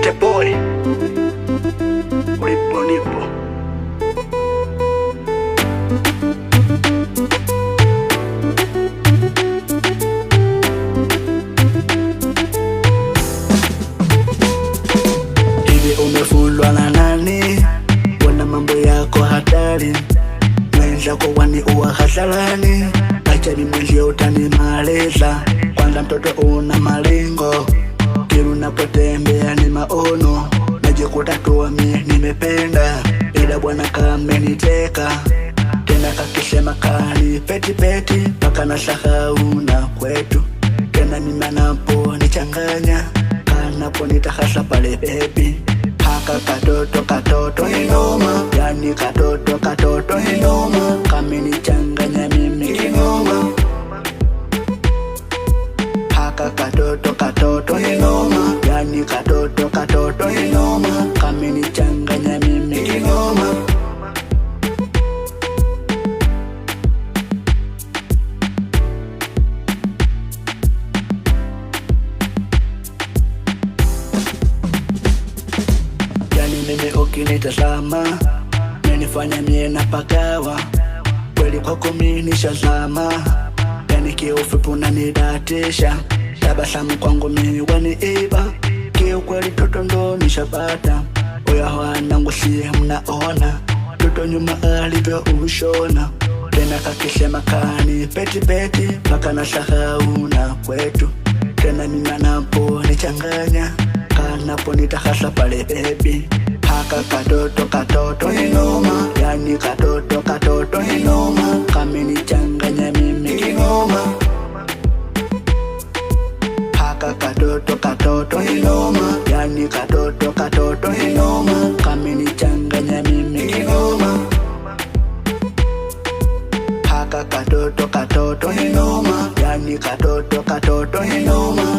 The boy ulipo nipo. Hivi umefulwa na nani? Wana mambo yako hatari, mwenzako wani uwa hasarani. Acha ni mwenzie utanimaliza, kwanza mtoto una malengo. Kila unapotembea ni maono, najikuta tu mimi nimependa. Ila bwana kameniteka, tena kakisema kani peti peti, paka nasahau na kwetu. Tena mimi anapo nichanganya, kanapo nitahasa pale baby. Haka katoto ni noma, yani katoto ni noma. Kamenichanganya mimi kinoma. Haka katoto ni noma, yani katoto ni noma. Kamenichanganya mimi kinoma. Yani mimi ukinitazama, menifanya mie napagawa. Kweli kwako mimi nishazama, yani kiufupi unanidatisha. Tabasamu kwangu mimi waniiba, kiukweli toto ndo nishapata. Oya wanangu si mnaona, toto nyuma alivyo ushona. Tena kakisema kani peti peti, paka nasahau na kwetu. Tena mimi anapo nichanganya, kanapo nitahasa pale baby. Haka katoto ni noma, yani katoto ni noma. Kamenichanganya mimi kinoma. Haka katoto ni noma, yani katoto ni noma. Kamenichanganya mimi kinoma. Haka katoto ni noma, yani katoto ni noma.